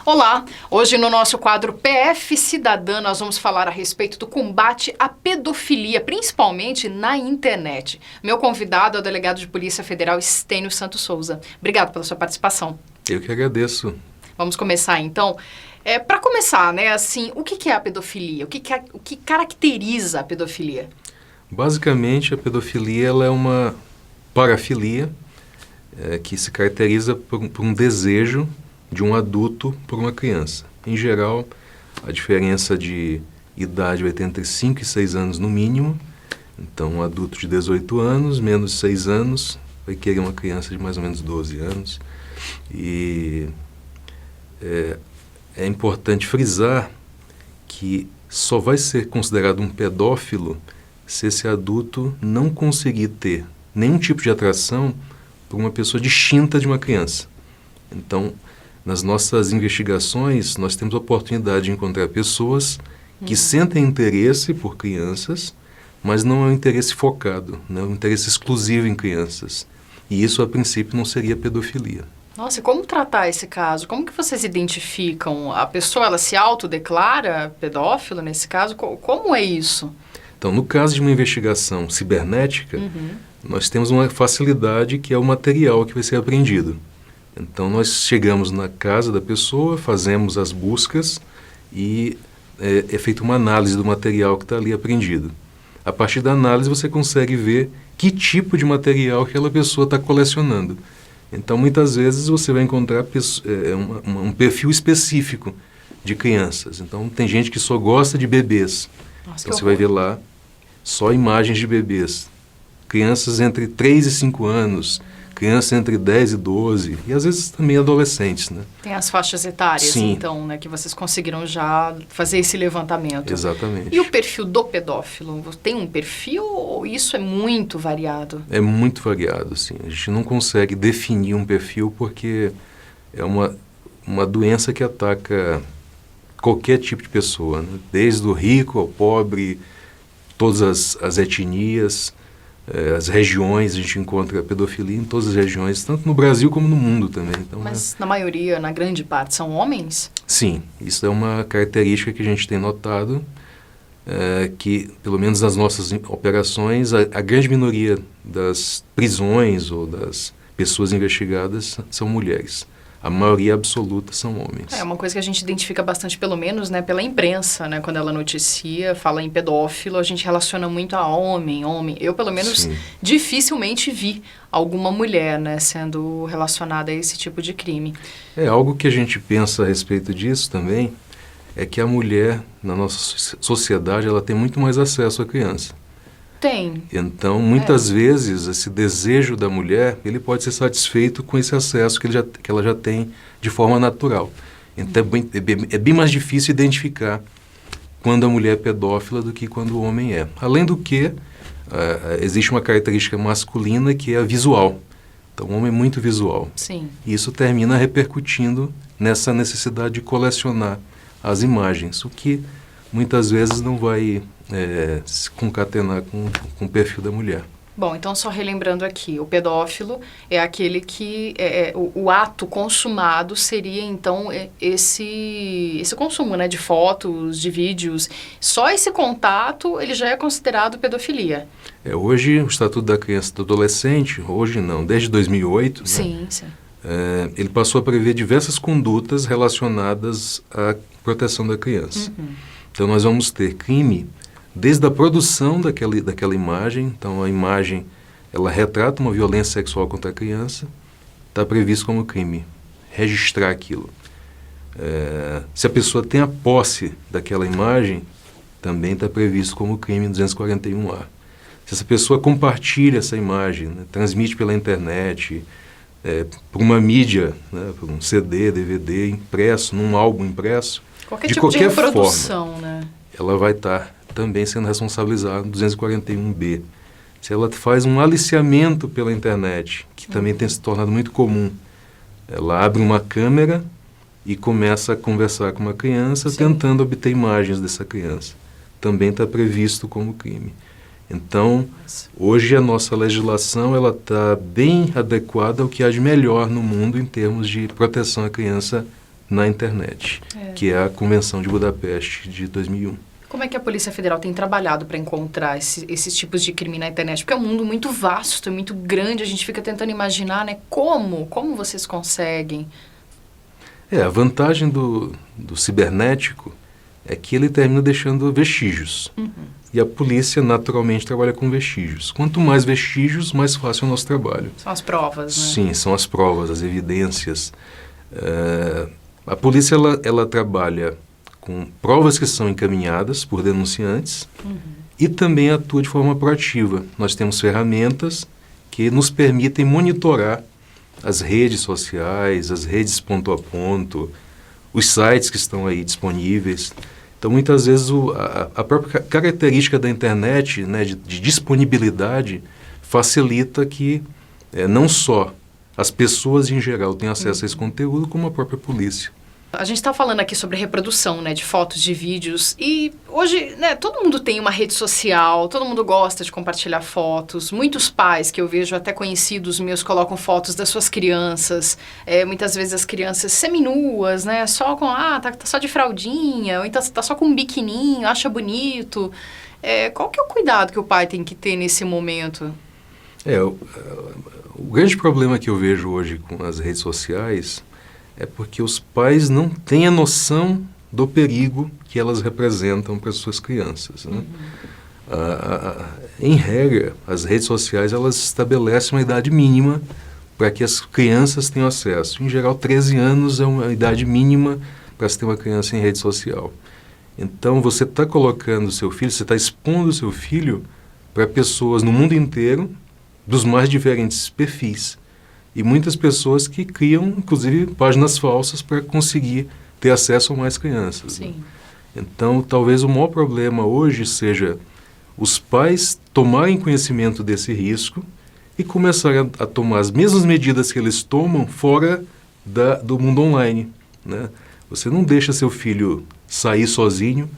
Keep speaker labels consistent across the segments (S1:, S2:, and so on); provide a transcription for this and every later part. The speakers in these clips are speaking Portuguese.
S1: Olá! Hoje no nosso quadro PF Cidadã nós vamos falar a respeito do combate à pedofilia, principalmente na internet. Meu convidado é o delegado de Polícia Federal Estênio Santos Souza. Obrigado pela sua participação.
S2: Eu que agradeço.
S1: Vamos começar então. Para começar, né, assim, o que é a pedofilia? O que caracteriza a pedofilia?
S2: Basicamente, a pedofilia ela é uma parafilia que se caracteriza por um desejo de um adulto por uma criança. Em geral, a diferença de idade vai ter entre 5 e 6 anos no mínimo. Então, um adulto de 18 anos, menos de 6 anos, vai querer uma criança de mais ou menos 12 anos. E é importante frisar que só vai ser considerado um pedófilo se esse adulto não conseguir ter nenhum tipo de atração por uma pessoa distinta de uma criança. Então, nas nossas investigações, nós temos a oportunidade de encontrar pessoas que sentem interesse por crianças, mas não é um interesse focado, não é um interesse exclusivo em crianças. E isso, a princípio, não seria pedofilia.
S1: Nossa, e como tratar esse caso? Como que vocês identificam? A pessoa, ela se autodeclara pedófilo nesse caso? Como é isso?
S2: Então, no caso de uma investigação cibernética, nós temos uma facilidade que é o material que vai ser apreendido. Então, nós chegamos na casa da pessoa, fazemos as buscas e é feita uma análise do material que está ali apreendido. A partir da análise, você consegue ver que tipo de material aquela pessoa está colecionando. Então, muitas vezes, você vai encontrar um perfil específico de crianças. Então, tem gente que só gosta de bebês.
S1: Nossa,
S2: Então, você vai ver lá só imagens de bebês. Crianças entre 3 e 5 anos, crianças entre 10 e 12, e às vezes também adolescentes, né?
S1: Tem as faixas etárias,
S2: Sim.
S1: então, né, que vocês conseguiram já fazer esse levantamento.
S2: Exatamente.
S1: E o perfil do pedófilo? Tem um perfil ou isso é muito variado?
S2: É muito variado, sim. A gente não consegue definir um perfil porque é uma doença que ataca qualquer tipo de pessoa, né? Desde o rico ao pobre, todas as etnias, as regiões, a gente encontra pedofilia em todas as regiões, tanto no Brasil como no mundo também. Então,
S1: Mas na maioria, na grande parte, são homens?
S2: Sim, isso é uma característica que a gente tem notado, que pelo menos nas nossas operações, a grande minoria das prisões ou das pessoas investigadas são mulheres. A maioria absoluta são homens.
S1: É uma coisa que a gente identifica bastante, pelo menos, né, pela imprensa, né? Quando ela noticia, fala em pedófilo, a gente relaciona muito a homem. Eu, pelo menos,
S2: Sim.
S1: dificilmente vi alguma mulher, né, sendo relacionada a esse tipo de crime.
S2: Algo que a gente pensa a respeito disso também é que a mulher, na nossa sociedade, ela tem muito mais acesso à criança.
S1: Tem.
S2: Então, muitas vezes, esse desejo da mulher, ele pode ser satisfeito com esse acesso que ela já tem de forma natural. Então, é bem mais difícil identificar quando a mulher é pedófila do que quando o homem é. Além do que, existe uma característica masculina que é a visual. Então, o homem é muito visual.
S1: Sim.
S2: E isso termina repercutindo nessa necessidade de colecionar as imagens, o que muitas vezes não vai se concatenar com o perfil da mulher.
S1: Bom, então só relembrando aqui, o pedófilo é aquele que o ato consumado seria então esse consumo, né, de fotos, de vídeos. Só esse contato ele já é considerado pedofilia.
S2: Hoje o Estatuto da Criança e do Adolescente, hoje não, desde 2008,
S1: Sim,
S2: né,
S1: sim.
S2: ele passou a prever diversas condutas relacionadas à proteção da criança. Então nós vamos ter crime desde a produção daquela imagem. Então a imagem, ela retrata uma violência sexual contra a criança, está previsto como crime, registrar aquilo. Se a pessoa tem a posse daquela imagem, também está previsto como crime 241A. Se essa pessoa compartilha essa imagem, né, transmite pela internet, por uma mídia, né, por um CD, DVD impresso, num álbum impresso,
S1: Qualquer
S2: de
S1: tipo de
S2: qualquer
S1: reprodução,
S2: forma,
S1: né?
S2: ela vai estar também sendo responsabilizada no 241B. Se ela faz um aliciamento pela internet, que também tem se tornado muito comum, ela abre uma câmera e começa a conversar com uma criança,
S1: Sim.
S2: tentando obter imagens dessa criança. Também está previsto como crime. Então, hoje a nossa legislação ela está bem adequada ao que há de melhor no mundo em termos de proteção à criança na internet, que é a Convenção de Budapeste de 2001.
S1: Como é que a Polícia Federal tem trabalhado para encontrar esses tipos de crime na internet? Porque é um mundo muito vasto, é muito grande, a gente fica tentando imaginar, né? Como vocês conseguem?
S2: A vantagem do cibernético é que ele termina deixando vestígios. E a polícia naturalmente trabalha com vestígios. Quanto mais vestígios, mais fácil é o nosso trabalho.
S1: São as provas, né?
S2: Sim, são as provas, as evidências. A polícia ela trabalha com provas que são encaminhadas por denunciantes e também atua de forma proativa. Nós temos ferramentas que nos permitem monitorar as redes sociais, as redes ponto a ponto, os sites que estão aí disponíveis. Então, muitas vezes, a própria característica da internet, né, de disponibilidade, facilita que não só as pessoas em geral têm acesso a esse conteúdo, como a própria polícia.
S1: A gente está falando aqui sobre reprodução, né, de fotos, de vídeos, e hoje, né, todo mundo tem uma rede social, todo mundo gosta de compartilhar fotos. Muitos pais que eu vejo, até conhecidos meus, colocam fotos das suas crianças, muitas vezes as crianças seminuas, né, só com, tá só de fraldinha, ou então tá só com um biquininho, acha bonito. Qual que é o cuidado que o pai tem que ter nesse momento?
S2: O grande problema que eu vejo hoje com as redes sociais é porque os pais não têm a noção do perigo que elas representam para as suas crianças, né? Em regra, as redes sociais elas estabelecem uma idade mínima para que as crianças tenham acesso. Em geral, 13 anos é uma idade mínima para se ter uma criança em rede social. Então, você está colocando o seu filho, você está expondo o seu filho para pessoas no mundo inteiro dos mais diferentes perfis. E muitas pessoas que criam, inclusive, páginas falsas para conseguir ter acesso a mais crianças.
S1: Sim.
S2: Né? Então, talvez o maior problema hoje seja os pais tomarem conhecimento desse risco e começarem a tomar as mesmas medidas que eles tomam fora do mundo online. Né? Você não deixa seu filho sair sozinho,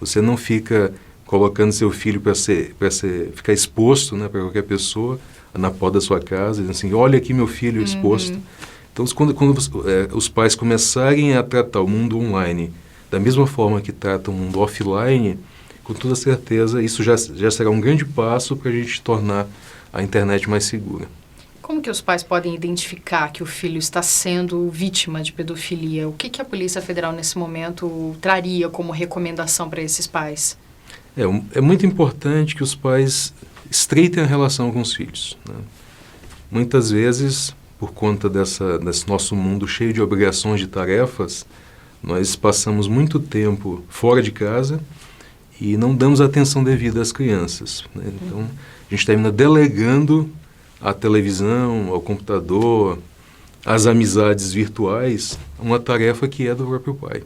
S2: você não fica colocando seu filho para ficar exposto, né, para qualquer pessoa, na porta da sua casa, dizendo assim, olha aqui meu filho exposto. Então, quando os pais começarem a tratar o mundo online da mesma forma que tratam o mundo offline, com toda certeza isso já será um grande passo para a gente tornar a internet mais segura.
S1: Como que os pais podem identificar que o filho está sendo vítima de pedofilia? O que a Polícia Federal, nesse momento, traria como recomendação para esses pais?
S2: É muito importante que os pais estreitem a relação com os filhos. Né? Muitas vezes, por conta desse nosso mundo cheio de obrigações, de tarefas, nós passamos muito tempo fora de casa e não damos atenção devida às crianças. Né? Então, a gente termina delegando à televisão, ao computador, às amizades virtuais, uma tarefa que é do próprio pai.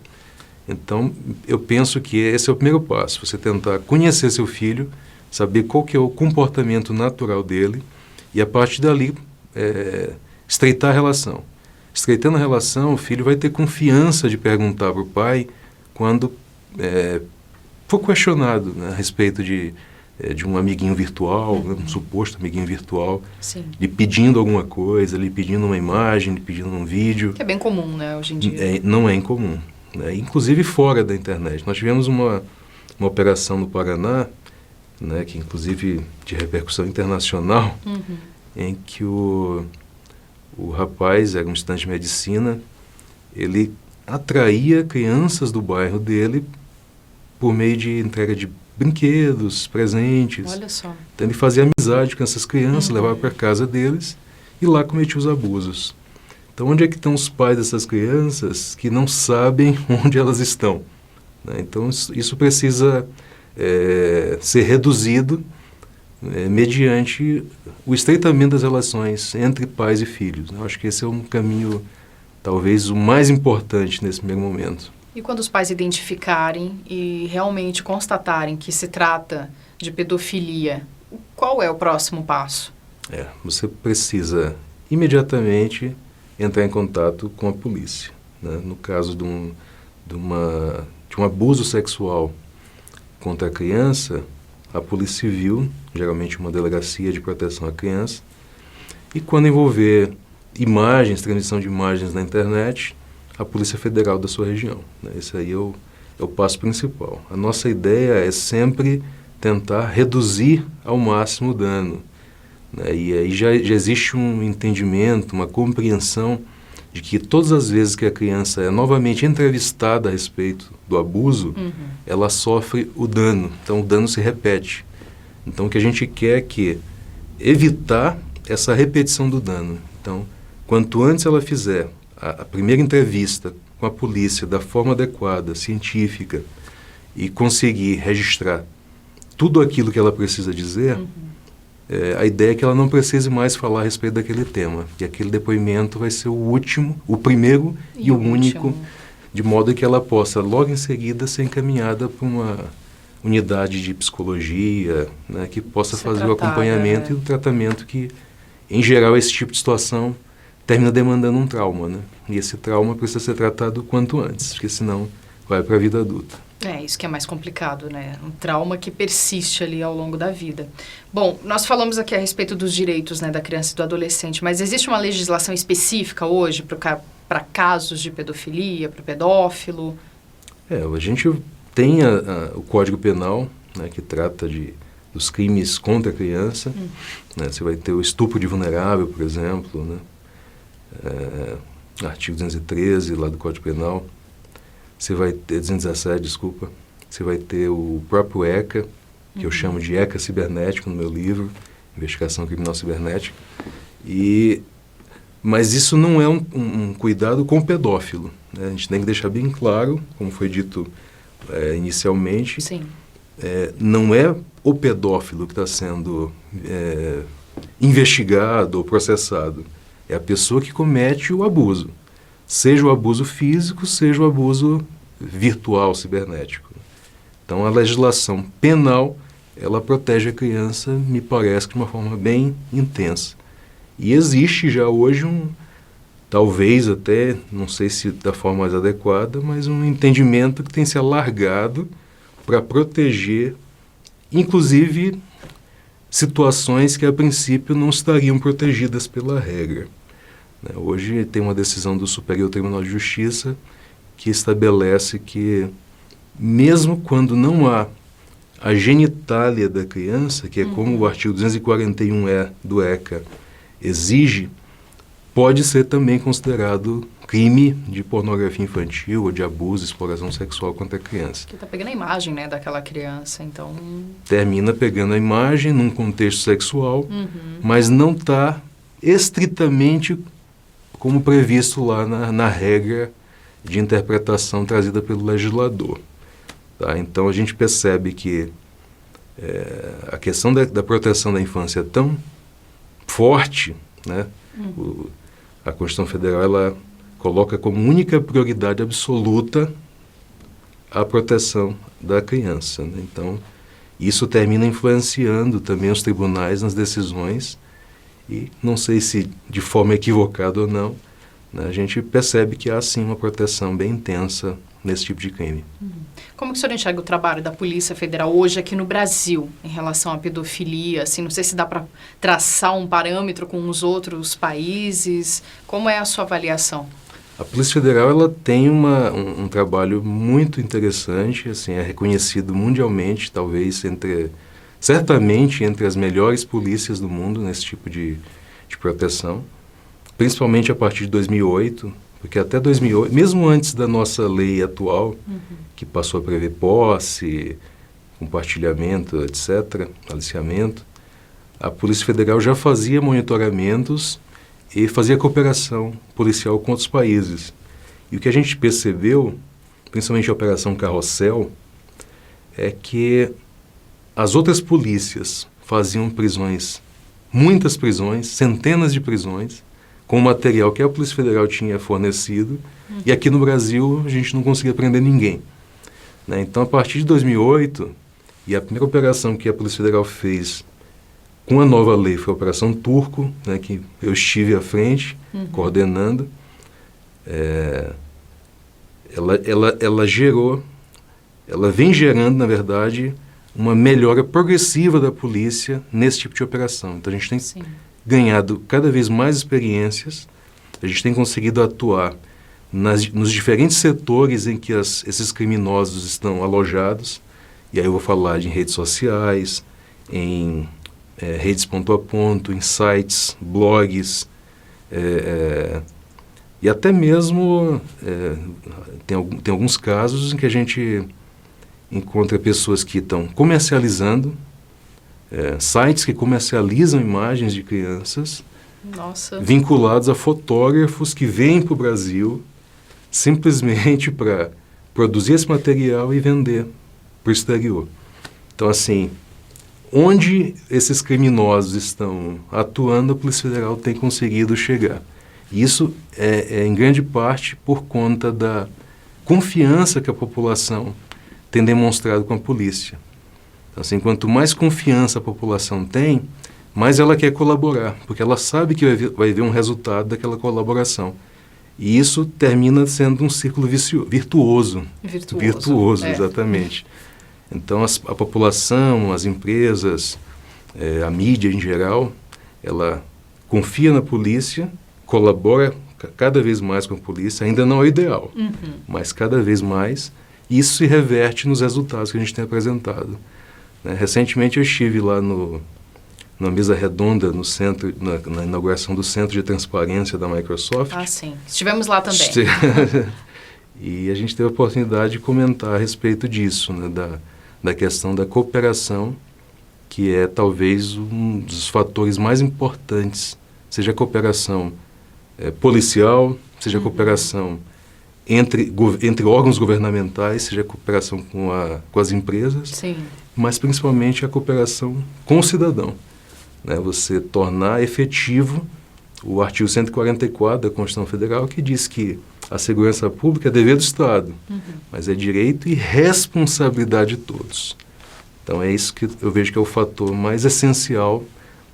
S2: Então, eu penso que esse é o primeiro passo, você tentar conhecer seu filho, saber qual que é o comportamento natural dele e, a partir dali, estreitar a relação. Estreitando a relação, o filho vai ter confiança de perguntar para o pai quando for questionado, né, a respeito de um amiguinho virtual, né, um suposto amiguinho virtual,
S1: Sim.
S2: lhe pedindo alguma coisa, lhe pedindo uma imagem, lhe pedindo um vídeo.
S1: Que é bem comum, né, hoje em dia.
S2: Não é incomum, né, inclusive fora da internet. Nós tivemos uma operação no Paraná, né, que inclusive de repercussão internacional, em que o rapaz era um estudante de medicina, ele atraía crianças do bairro dele por meio de entrega de brinquedos, presentes.
S1: Olha só.
S2: Então ele fazia amizade com essas crianças, levava para casa deles e lá cometia os abusos. Então onde é que estão os pais dessas crianças que não sabem onde elas estão? Né? Então isso precisa ser reduzido mediante o estreitamento das relações entre pais e filhos. Eu acho que esse é um caminho, talvez, o mais importante nesse primeiro momento.
S1: E quando os pais identificarem e realmente constatarem que se trata de pedofilia, qual é o próximo passo?
S2: Você precisa imediatamente entrar em contato com a polícia. Né? No caso de um abuso sexual contra a criança, a Polícia Civil, geralmente uma delegacia de proteção à criança, e quando envolver imagens, transmissão de imagens na internet, a Polícia Federal da sua região, né? Esse aí é o passo principal. A nossa ideia é sempre tentar reduzir ao máximo o dano, né? E aí já existe um entendimento, uma compreensão de que todas as vezes que a criança é novamente entrevistada a respeito do abuso, ela sofre o dano, então o dano se repete. Então o que a gente quer é que evitar essa repetição do dano. Então, quanto antes ela fizer a primeira entrevista com a polícia da forma adequada, científica, e conseguir registrar tudo aquilo que ela precisa dizer, a ideia é que ela não precise mais falar a respeito daquele tema. E aquele depoimento vai ser o último, o primeiro e o único, de modo que ela possa, logo em seguida, ser encaminhada para uma unidade de psicologia, né, que possa fazer o acompanhamento e o tratamento que, em geral, esse tipo de situação termina demandando um trauma, né? E esse trauma precisa ser tratado o quanto antes, porque senão vai para a vida adulta.
S1: É, isso que é mais complicado, né? Um trauma que persiste ali ao longo da vida. Bom, nós falamos aqui a respeito dos direitos, né, da criança e do adolescente, mas existe uma legislação específica hoje para casos de pedofilia, para o pedófilo?
S2: A gente tem o Código Penal, né, que trata dos crimes contra a criança. Né? Você vai ter o estupro de vulnerável, por exemplo, né? Artigo 213 lá do Código Penal. Você vai ter 217, desculpa. Você vai ter o próprio ECA, que eu chamo de ECA cibernético no meu livro, Investigação Criminal Cibernética. Mas isso não é um cuidado com o pedófilo, né? A gente tem que deixar bem claro, como foi dito inicialmente,
S1: Sim.
S2: Não é o pedófilo que está sendo investigado ou processado. É a pessoa que comete o abuso. Seja o abuso físico, seja o abuso virtual, cibernético. Então, a legislação penal, ela protege a criança, me parece, de uma forma bem intensa. E existe já hoje talvez até, não sei se da forma mais adequada, mas um entendimento que tem se alargado para proteger, inclusive, situações que a princípio não estariam protegidas pela regra. Hoje tem uma decisão do Superior Tribunal de Justiça que estabelece que, mesmo quando não há a genitália da criança, que é como o artigo 241E do ECA exige, pode ser também considerado crime de pornografia infantil ou de abuso, exploração sexual contra a criança.
S1: Que está pegando a imagem, né, daquela criança, então...
S2: Termina pegando a imagem num contexto sexual, mas não está estritamente como previsto lá na regra de interpretação trazida pelo legislador. Tá? Então, a gente percebe que a questão da proteção da infância é tão forte, né? A Constituição Federal ela coloca como única prioridade absoluta a proteção da criança, né? Então, isso termina influenciando também os tribunais nas decisões. E não sei se de forma equivocada ou não, né, a gente percebe que há sim uma proteção bem intensa nesse tipo de crime.
S1: Como que o senhor enxerga o trabalho da Polícia Federal hoje aqui no Brasil em relação à pedofilia? Assim, não sei se dá para traçar um parâmetro com os outros países. Como é a sua avaliação?
S2: A Polícia Federal ela tem um trabalho muito interessante, assim, é reconhecido mundialmente, talvez certamente entre as melhores polícias do mundo nesse tipo de proteção, principalmente a partir de 2008, porque até 2008, mesmo antes da nossa lei atual, que passou a prever posse, compartilhamento, etc., aliciamento, a Polícia Federal já fazia monitoramentos e fazia cooperação policial com outros países. E o que a gente percebeu, principalmente a Operação Carrossel, é que as outras polícias faziam prisões, muitas prisões, centenas de prisões, com o material que a Polícia Federal tinha fornecido, e aqui no Brasil a gente não conseguia prender ninguém. Né? Então, a partir de 2008, e a primeira operação que a Polícia Federal fez com a nova lei foi a Operação Turco, né, que eu estive à frente, coordenando, ela vem gerando, na verdade, uma melhora progressiva da polícia nesse tipo de operação. Então, a gente tem ganhado cada vez mais experiências, a gente tem conseguido atuar nos diferentes setores em que esses criminosos estão alojados. E aí eu vou falar de redes sociais, em redes ponto a ponto, em sites, blogs, e até mesmo tem alguns casos em que a gente encontra pessoas que estão comercializando, sites que comercializam imagens de crianças,
S1: Nossa,
S2: vinculados a fotógrafos que vêm para o Brasil simplesmente para produzir esse material e vender para o exterior. Então, assim, onde esses criminosos estão atuando, a Polícia Federal tem conseguido chegar. Isso é em grande parte por conta da confiança que a população tem demonstrado com a polícia. Então, assim, quanto mais confiança a população tem, mais ela quer colaborar, porque ela sabe que vai ver um resultado daquela colaboração. E isso termina sendo um círculo virtuoso. Virtuoso, exatamente. Então, a população, as empresas, a mídia em geral, ela confia na polícia, colabora cada vez mais com a polícia, ainda não é o ideal, mas cada vez mais, isso se reverte nos resultados que a gente tem apresentado. Recentemente eu estive lá na mesa redonda no centro, na inauguração do Centro de Transparência da Microsoft.
S1: Ah, sim. Estivemos lá também.
S2: E a gente teve a oportunidade de comentar a respeito disso, né, da questão da cooperação, que é talvez um dos fatores mais importantes, seja a cooperação policial, seja a cooperação entre órgãos governamentais, seja a cooperação com as empresas,
S1: Sim.
S2: mas principalmente a cooperação com o cidadão. Você tornar efetivo o artigo 144 da Constituição Federal, que diz que a segurança pública é dever do Estado, mas é direito e responsabilidade de todos. Então é isso que eu vejo que é o fator mais essencial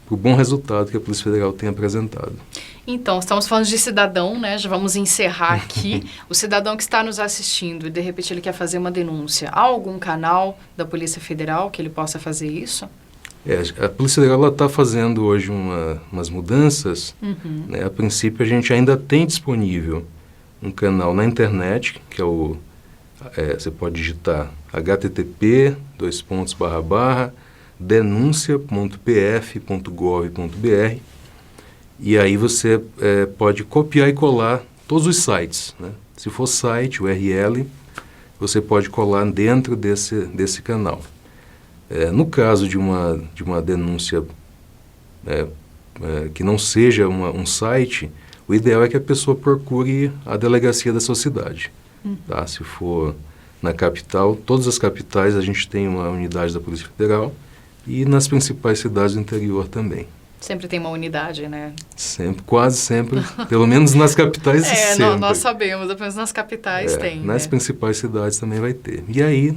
S2: para o bom resultado que a Polícia Federal tem apresentado.
S1: Então, estamos falando de cidadão, né? Já vamos encerrar aqui. O cidadão que está nos assistindo e de repente ele quer fazer uma denúncia. Há algum canal da Polícia Federal que ele possa fazer isso?
S2: A Polícia Federal está fazendo hoje umas mudanças. A princípio, a gente ainda tem disponível um canal na internet, que é você pode digitar http://denuncia.pf.gov.br, e aí você pode copiar e colar todos os sites. Se for site, URL, você pode colar dentro desse canal. No caso de uma denúncia que não seja um site, o ideal é que a pessoa procure a delegacia da sua cidade. Tá? Se for na capital, todas as capitais a gente tem uma unidade da Polícia Federal, e nas principais cidades do interior também.
S1: Sempre tem uma unidade, né?
S2: Sempre, quase sempre, pelo menos nas capitais sempre.
S1: Nós sabemos, apenas nas capitais tem.
S2: Nas principais cidades também vai ter. E aí,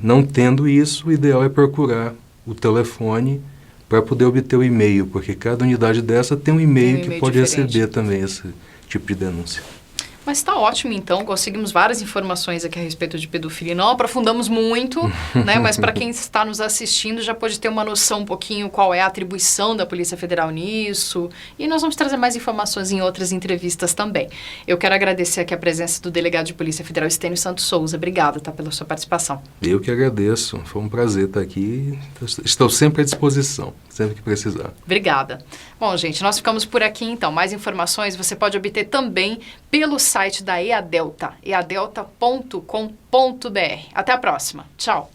S2: não tendo isso, o ideal é procurar o telefone para poder obter o e-mail, porque cada unidade dessa tem um e-mail que pode receber também esse tipo de denúncia.
S1: Mas está ótimo, então. Conseguimos várias informações aqui a respeito de pedofilia. Não aprofundamos muito, né? Mas para quem está nos assistindo já pode ter uma noção um pouquinho qual é a atribuição da Polícia Federal nisso. E nós vamos trazer mais informações em outras entrevistas também. Eu quero agradecer aqui a presença do delegado de Polícia Federal, Estênio Santos Souza. Obrigada, pela sua participação.
S2: Eu que agradeço. Foi um prazer estar aqui. Estou sempre à disposição, sempre que precisar.
S1: Obrigada. Bom, gente, nós ficamos por aqui, então. Mais informações você pode obter também pelo site da EADelta, eadelta.com.br. Até a próxima. Tchau.